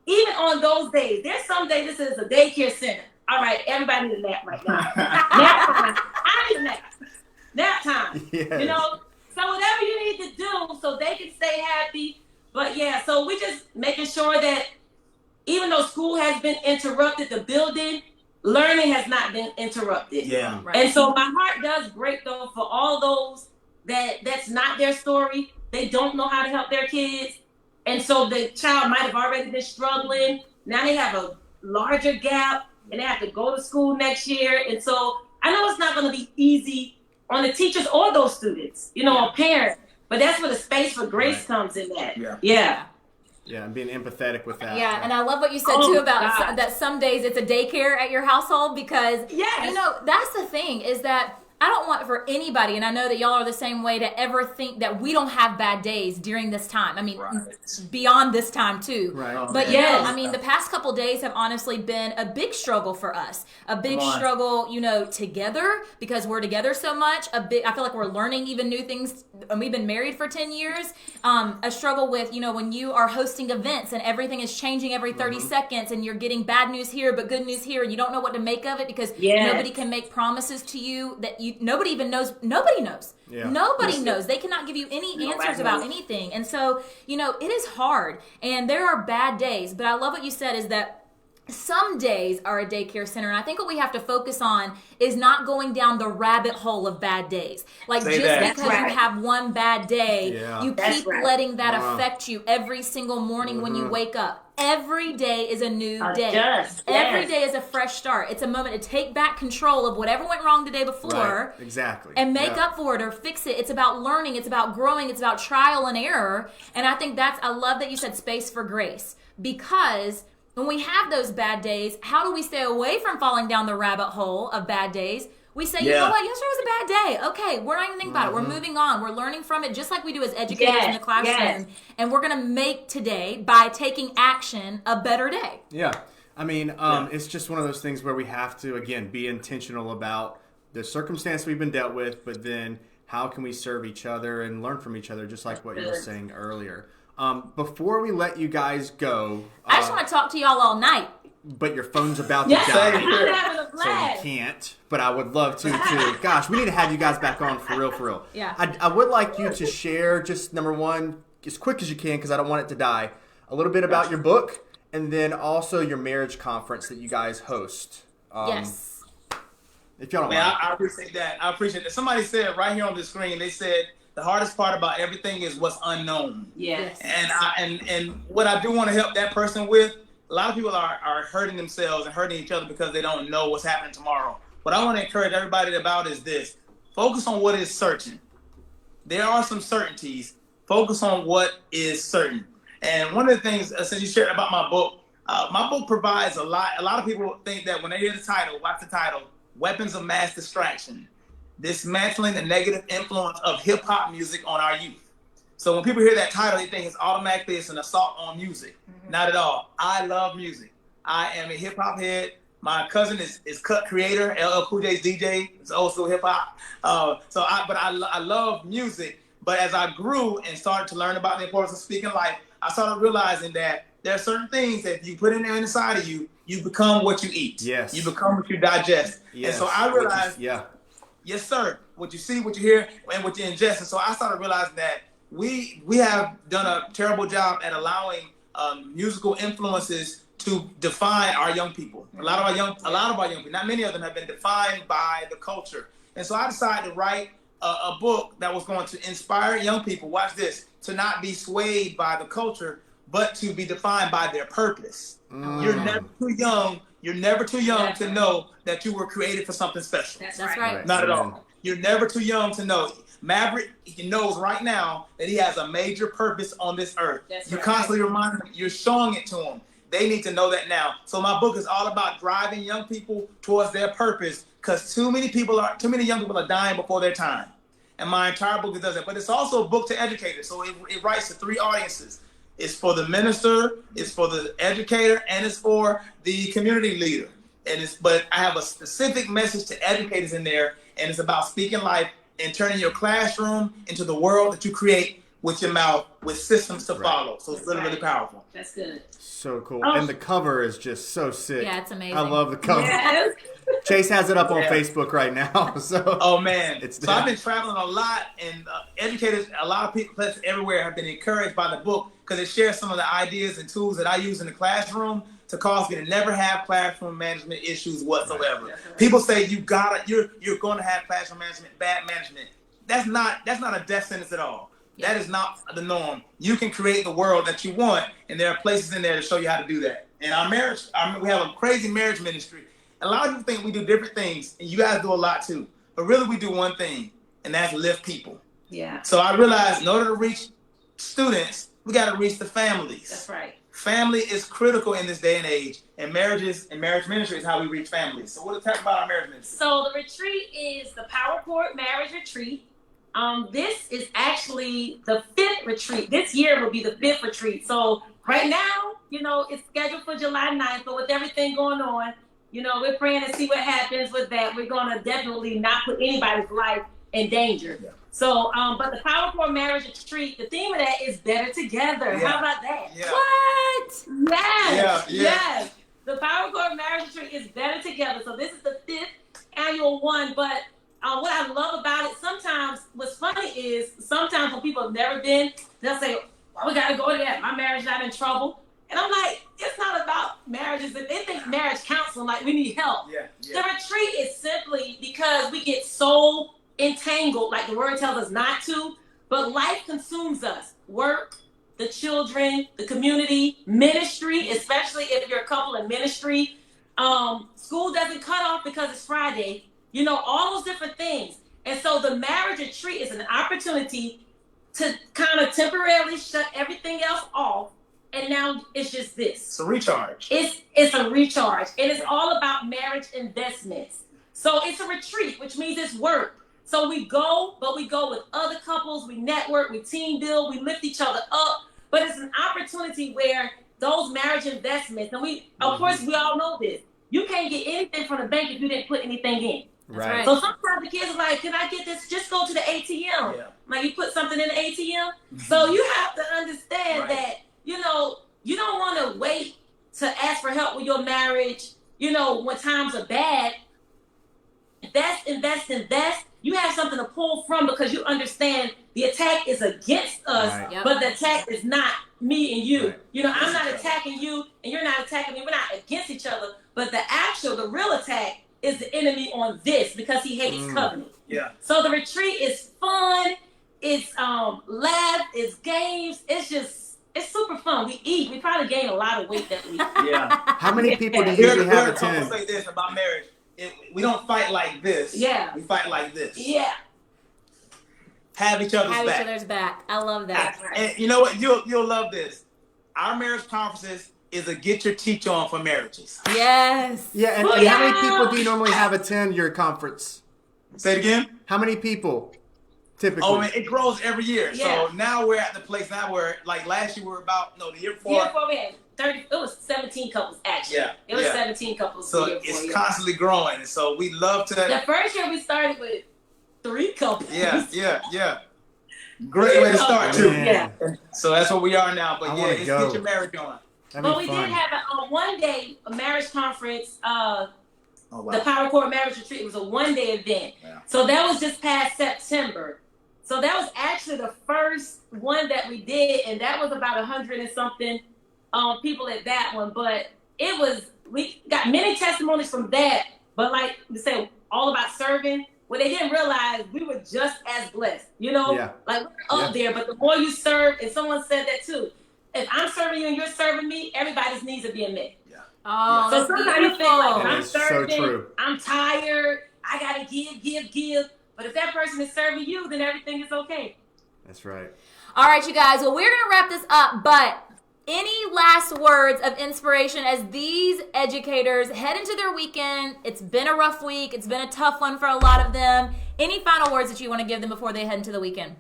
Even on those days, there's some days this is a daycare center. All right, everybody needs a nap right now. Nap time. I need a nap. Nap time, yes. So whatever you need to do so they can stay happy. But yeah, so we just making sure that even though school has been interrupted, the building, learning has not been interrupted. Yeah. Right. And so my heart does break though for all those that's not their story. They don't know how to help their kids. And so the child might have already been struggling. Now they have a larger gap and they have to go to school next year. And so I know it's not going to be easy on the teachers or those students, or parents. But that's where the space for grace comes in that. Yeah. Yeah, and being empathetic with that. Yeah, and I love what you said too about that some days it's a daycare at your household because, that's the thing is that I don't want for anybody, and I know that y'all are the same way, to ever think that we don't have bad days during this time. I mean, beyond this time too. Right. But the past couple days have honestly been a big struggle for us. A big struggle, together because we're together so much. I feel like we're learning even new things, and we've been married for 10 years. A struggle with, when you are hosting events and everything is changing every 30 seconds and you're getting bad news here but good news here and you don't know what to make of it because nobody can make promises to you that nobody even knows. Nobody knows. Yeah. Nobody knows. They cannot give you any answers about anything. And so, it is hard. And there are bad days. But I love what you said is that some days are a daycare center. And I think what we have to focus on is not going down the rabbit hole of bad days. Like because you have one bad day, you keep letting that affect you every single morning when you wake up. Every day is a new day. Every day is a fresh start. It's a moment to take back control of whatever went wrong the day before. Right. Exactly. And make up for it or fix it. It's about learning. It's about growing. It's about trial and error. And I think I love that you said space for grace. Because when we have those bad days, how do we stay away from falling down the rabbit hole of bad days? We say, you know what, yesterday was a bad day. Okay, we're not even thinking about it. We're moving on. We're learning from it just like we do as educators in the classroom. And we're going to make today, by taking action, a better day. Yeah. I mean, it's just one of those things where we have to, again, be intentional about the circumstance we've been dealt with, but then how can we serve each other and learn from each other, just like what you were saying earlier. Before we let you guys go... I just want to talk to y'all all night. But your phone's about to die, I'm having a blast. So you can't. But I would love to, too. Gosh, we need to have you guys back on for real. Yeah. I would like you to share, just number one, as quick as you can, because I don't want it to die, a little bit about your book, and then also your marriage conference that you guys host. Yes. If y'all don't mind. mind. I appreciate that. I appreciate that. Somebody said right here on the screen, they said the hardest part about everything is what's unknown. Yes. And what I do want to help that person with, a lot of people are hurting themselves and hurting each other because they don't know what's happening tomorrow. What I want to encourage everybody about is this. Focus on what is certain. There are some certainties. Focus on what is certain. And one of the things, since you shared about my book provides a lot. A lot of people think that when they hear the title, watch the title, Weapons of Mass Distraction, Dismantling the Negative Influence of Hip-Hop Music on Our Youth. So when people hear that title, they think it's automatically it's an assault on music. Not at all. I love music. I am a hip-hop head. My cousin is Cut Creator, LL Cool J's DJ. It's old school hip-hop. But I love music. But as I grew and started to learn about the importance of speaking life, I started realizing that there are certain things that if you put in there inside of you, you become what you eat. Yes. You become what you digest. Yes. And so I realized, yes, sir, what you see, what you hear, and what you ingest. And so I started realizing that we have done a terrible job at allowing musical influences to define our young people. A lot of our young people, not many of them, have been defined by the culture. And so I decided to write a book that was going to inspire young people, watch this, to not be swayed by the culture, but to be defined by their purpose. You're never too young. You're never too young to know that you were created for something special. That's right. Not at all. You're never too young to know. Maverick, he knows right now that he has a major purpose on this earth. You constantly remind him, you're showing it to him. They need to know that now. So my book is all about driving young people towards their purpose, because too many young people are dying before their time. And my entire book does that. But it's also a book to educators. So it writes to three audiences. It's for the minister, it's for the educator, and it's for the community leader. But I have a specific message to educators in there, and it's about speaking life and turning your classroom into the world that you create with your mouth, with systems to follow. So it's really powerful. That's good. So cool. And the cover is just so sick. Yeah, it's amazing. I love the cover. Yes. Chase has it up on Facebook right now. So oh man, I've been traveling a lot, and educators, a lot of people everywhere have been encouraged by the book because it shares some of the ideas and tools that I use in the classroom to cause me to never have classroom management issues whatsoever. Right. People say you're going to have classroom management, bad management. That's not a death sentence at all. That is not the norm. You can create the world that you want, and there are places in there to show you how to do that. And our marriage, we have a crazy marriage ministry. A lot of people think we do different things, and you guys do a lot too. But really, we do one thing, and that's lift people. Yeah. So I realized in order to reach students, we got to reach the families. That's right. Family is critical in this day and age, and marriage ministry is how we reach families. So we'll talk about our marriage ministry. So the retreat is the Power Court Marriage Retreat. This is actually the 5th retreat. This year will be the 5th retreat. So right now, it's scheduled for July 9th, but with everything going on, we're praying to see what happens with that. We're going to definitely not put anybody's life in danger. Yeah. So, but the Power Core Marriage Retreat, the theme of that is better together. Yeah. How about that? Yeah. What? Yes. Yeah. Yes. The Power Core Marriage Retreat is better together. So this is the 5th annual one. But what I love about it, sometimes what's funny is sometimes when people have never been, they'll say, well, we got to go to that. My marriage not in trouble. And I'm like, it's not about marriages. They think marriage counseling, like we need help. Yeah. The retreat is simply because we get so entangled, like the word tells us not to, but life consumes us. Work, the children, the community, ministry, especially if you're a couple in ministry. School doesn't cut off because it's Friday. All those different things. And so the marriage retreat is an opportunity to kind of temporarily shut everything else off. And now it's just this. It's a recharge. It's a recharge. And it's all about marriage investments. So it's a retreat, which means it's work. So we go, but we go with other couples. We network, we team build, we lift each other up. But it's an opportunity where those marriage investments, and of course, we all know this. You can't get anything from the bank if you didn't put anything in. Right. So sometimes the kids are like, can I get this? Just go to the ATM. Yeah. Like you put something in the ATM. So you have to understand that, you don't want to wait to ask for help with your marriage, when times are bad. Invest. You have something to pull from because you understand the attack is against us, but the attack is not me and you. Right. I'm not attacking you and you're not attacking me. We're not against each other, but the real attack is the enemy on this because he hates covenant. Yeah. So the retreat is fun. It's laugh. It's games. It's super fun. We eat. We probably gain a lot of weight that week. Yeah. How many people do you usually have attend? I'll say this about marriage. We don't fight like this. Yeah. We fight like this. Yeah. Have each other's back. I love that. And you know what? You'll love this. Our marriage conferences is a Get Your Teach On for marriages. Yes. Yeah, and how many people do you normally have attend your conference? Say it again. How many people typically? Oh, man, it grows every year. Yeah. So now we're at the place now where, like last year we were about, the year before. The year before we had 30, it was 17 couples actually. Yeah. It was 17 couples. So it's constantly growing. And so we love to. The first year we started with 3 couples. Yeah. Great way to start too. Yeah. So that's what we are now. But it's go. Get Your Marriage On. But we did have one day a marriage conference, wow. the Power Core Marriage Retreat. It was a one-day event. Yeah. So that was just past September. So that was actually the first one that we did, and that was about 100 and something people at that one. But we got many testimonies from that. But like we say, all about serving. What they didn't realize, we were just as blessed. Like we're up there. But the more you serve, and someone said that too. If I'm serving you and you're serving me, everybody's needs are being met. Yeah. Oh, so sometimes you feel like I'm so serving, true. I'm tired, I gotta give. But if that person is serving you, then everything is okay. That's right. All right, you guys. Well, we're going to wrap this up, but any last words of inspiration as these educators head into their weekend? It's been a rough week. It's been a tough one for a lot of them. Any final words that you want to give them before they head into the weekend?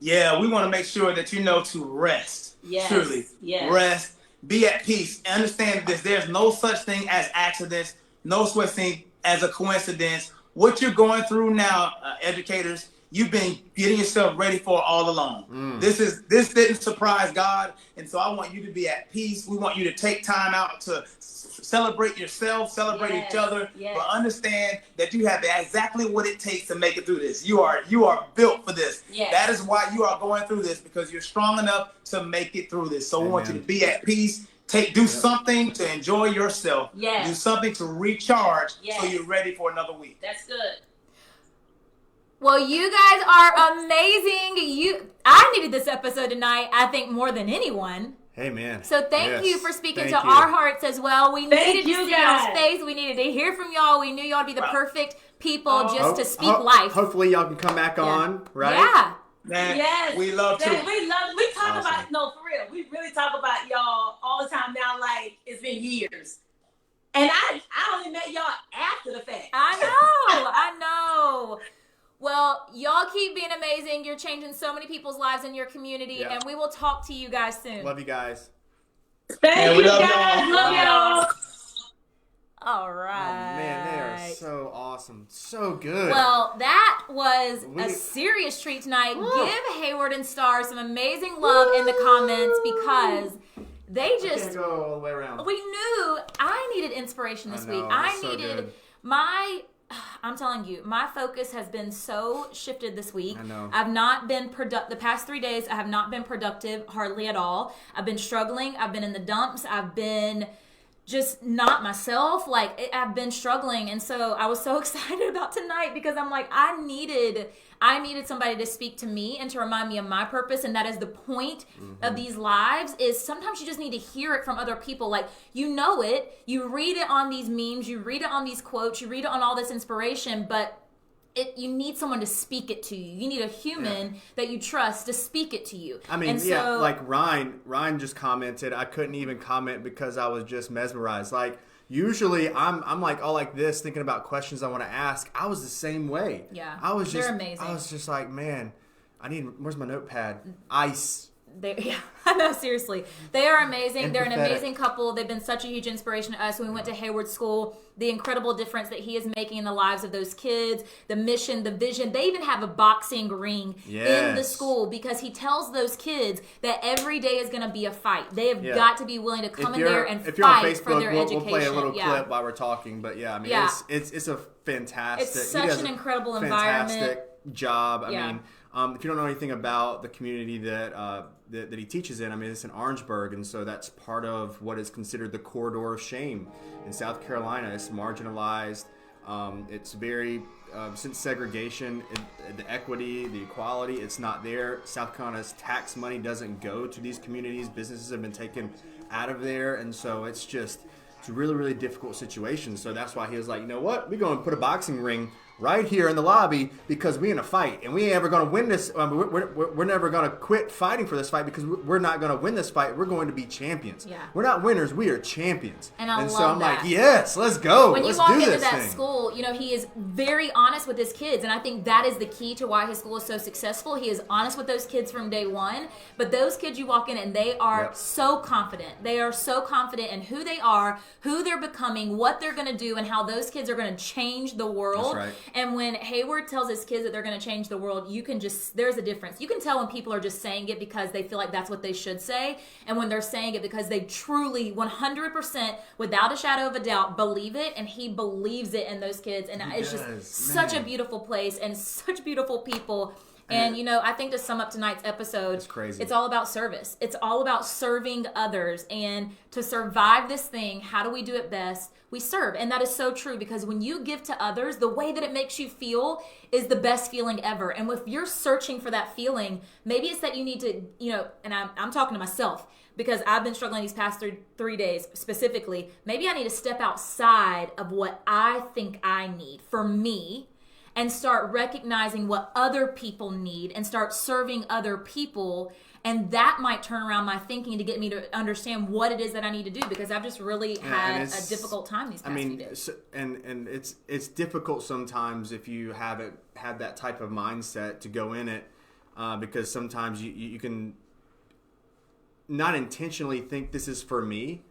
Yeah, we want to make sure that to rest. Yes. Truly. Yes. Rest. Be at peace. Understand this. There's no such thing as accidents. No such thing as a coincidence. What you're going through now, educators, you've been getting yourself ready for all along. This didn't surprise God. And so I want you to be at peace. We want you to take time out to celebrate yourself, celebrate each other, but understand that you have exactly what it takes to make it through this. You are built for this. Yes. That is why you are going through this, because you're strong enough to make it through this. So we want you to be at peace. Do something to enjoy yourself. Yes. Do something to recharge so you're ready for another week. That's good. Well, you guys are amazing. I needed this episode tonight, I think, more than anyone. Hey, man. So thank you for speaking to our hearts as well. We needed to see y'all's face. We needed to hear from y'all. We knew y'all to be the perfect people just to speak life. Hopefully y'all can come back on, right? Yeah. Man, yes. We love to. We talk about, for real. We really talk about y'all all the time now, like it's been years. And I only met y'all after the fact. I know. Well, y'all keep being amazing. You're changing so many people's lives in your community, and we will talk to you guys soon. Love you guys. Thank you guys. Love y'all. All right. Oh, man, they are so awesome. So good. Well, that was a serious treat tonight. Give Hayward and Star some amazing love in the comments, because they just... I can't go all the way around. We knew I needed inspiration this week. I needed I'm telling you, my focus has been so shifted this week. I know. I've not been the past 3 days, I have not been productive hardly at all. I've been struggling. I've been in the dumps. I've been just not myself. I've been struggling. And so I was so excited about tonight, because I'm like, I needed somebody to speak to me and to remind me of my purpose. And that is the point of these lives, is sometimes you just need to hear it from other people. Like, you know it, you read it on these memes, you read it on these quotes, you read it on all this inspiration, but you need someone to speak it to you. You need a human that you trust to speak it to you. I mean, like Ryan just commented, I couldn't even comment because I was just mesmerized. Like, usually I'm like all like this, thinking about questions I want to ask. I was the same way. Yeah. They're amazing. I was just like, man, where's my notepad? Ice. I know, seriously. They are amazing. They're an amazing couple. They've been such a huge inspiration to us when we went to Hayward School. The incredible difference that he is making in the lives of those kids, the mission, the vision. They even have a boxing ring in the school, because he tells those kids that every day is going to be a fight. They have got to be willing to come in there and if you're on fight Facebook, for their education. We'll play a little clip while we're talking. But it's a fantastic. It's such an incredible environment. Fantastic job. I mean, if you don't know anything about the community that he teaches in, I mean, it's in Orangeburg, and so that's part of what is considered the corridor of shame in South Carolina. It's marginalized. It's very since segregation, the equity, the equality, it's not there. South Carolina's tax money doesn't go to these communities. Businesses have been taken out of there, and so it's just It's a really, really difficult situation. So that's why he was like, you know what? We're going to put a boxing ring right here in the lobby because we in a fight, and we ain't ever going to win this. We're never going to quit fighting for this fight because we're not going to win this fight. We're going to be champions. Yeah. We're not winners. We are champions. And I love so I'm that. like, yes, let's go. When let's you walk do into this that thing. school, you know, he is very honest with his kids. And I think that is the key to why his school is so successful. He is honest with those kids from day one. But those kids, you walk in and they are so confident. They are so confident in who they are, who they're becoming, what they're going to do, and how those kids are going to change the world. That's right. And when Hayward tells his kids that they're going to change the world, you can just, there's a difference. You can tell when people are just saying it because they feel like that's what they should say, and when they're saying it because they truly 100% without a shadow of a doubt believe it, and he believes it in those kids. And it's just such a beautiful place and such beautiful people. And, you know, I think to sum up tonight's episode, it's crazy. It's all about service. It's all about serving others. And to survive this thing, how do we do it best? We serve. And that is so true, because when you give to others, the way that it makes you feel is the best feeling ever. And if you're searching for that feeling, maybe it's that you need to, you know, and I'm talking to myself, because I've been struggling these past 3 days specifically. Maybe I need to step outside of what I think I need for me and start recognizing what other people need and start serving other people. And that might turn around my thinking to get me to understand what it is that I need to do, because I've just really had a difficult time these past few days. And it's difficult sometimes if you haven't had that type of mindset to go in it, because sometimes you can not intentionally think this is for me.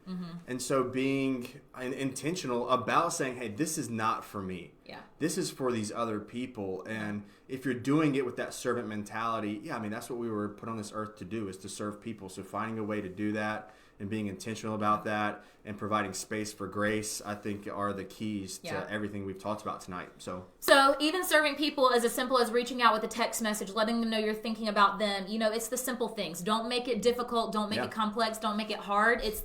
And so being intentional about saying, hey, this is not for me. Yeah. This is for these other people. And if you're doing it with that servant mentality, I mean, that's what we were put on this earth to do, is to serve people. So finding a way to do that and being intentional about that and providing space for grace, I think, are the keys to everything we've talked about tonight. So even serving people is as simple as reaching out with a text message, letting them know you're thinking about them. You know, it's the simple things. Don't make it difficult. Don't make it complex. Don't make it hard. It's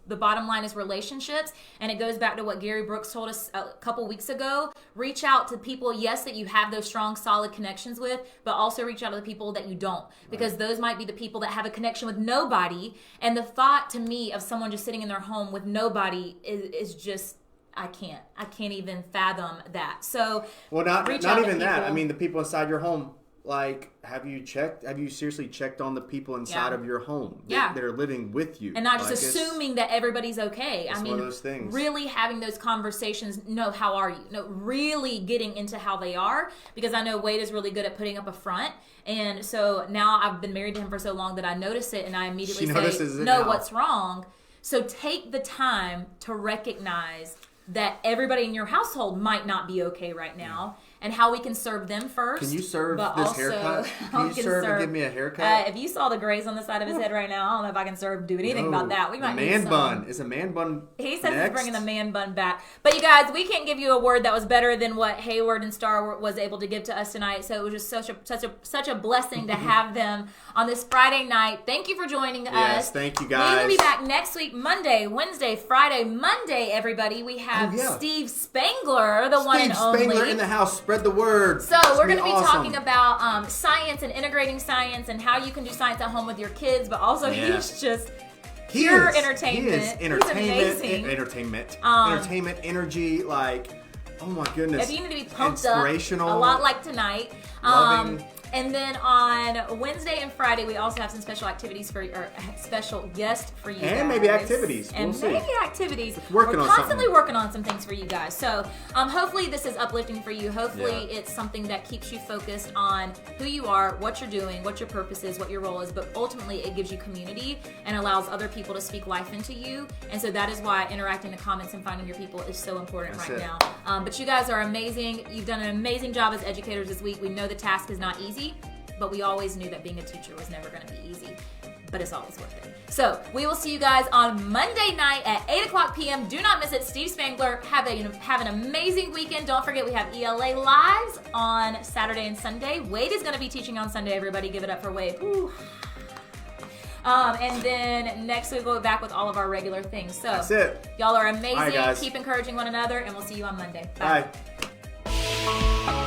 the bottom line is relationships. And it goes back to what Gary Brooks told us a couple weeks ago. Reach out to people, yes, that you have those strong, solid connections with, but also reach out to the people that you don't, because those might be the people that have a connection with nobody. And the thought to me of someone just sitting in their home with nobody is just, I can't even fathom that. So not even that. I mean, the people inside your home. Like, have you seriously checked on the people inside of your home that are living with you? And not just assuming that everybody's okay. It's one of those things. Really having those conversations, how are you? No, really getting into how they are, because I know Wade is really good at putting up a front. And so now I've been married to him for so long that I notice it, and I immediately say, no, what's wrong? So take the time to recognize that everybody in your household might not be okay right now, and how we can serve them first. Can you serve this haircut? Can you serve and give me a haircut? If you saw the grays on the side of his head right now, I don't know if I can do anything about that. We might need some. Bun. Is a man bun He says next? He's bringing the man bun back. But you guys, we can't give you a word that was better than what Hayward and Star was able to give to us tonight. So it was just such a blessing to have them on this Friday night. Thank you for joining us. Yes, thank you guys. We will be back next week, Monday, Wednesday, Friday, Monday, everybody. We have Steve Spangler, the one and only. Steve Spangler in the house. Spread the word. So we're going to be talking about science and integrating science and how you can do science at home with your kids, but also he's just pure entertainment. He is entertainment, entertainment, energy, like, oh my goodness. If you need to be pumped up, a lot like tonight. And then on Wednesday and Friday, we also have some special activities or special guests for you guys. And maybe activities. We're constantly working on some things for you guys. So hopefully this is uplifting for you. Hopefully it's something that keeps you focused on who you are, what you're doing, what your purpose is, what your role is. But ultimately it gives you community and allows other people to speak life into you. And so that is why interacting in the comments and finding your people is so important now. But you guys are amazing. You've done an amazing job as educators this week. We know the task is not easy, but we always knew that being a teacher was never going to be easy, but it's always worth it. So we will see you guys on Monday night at 8:00 p.m. Do not miss it. Steve Spangler, have an amazing weekend. Don't forget we have ELA Lives on Saturday and Sunday. Wade is going to be teaching on Sunday, everybody. Give it up for Wade. And then next we'll go back with all of our regular things. So that's it. Y'all are amazing. All right, guys. Keep encouraging one another, and we'll see you on Monday. Bye. Bye.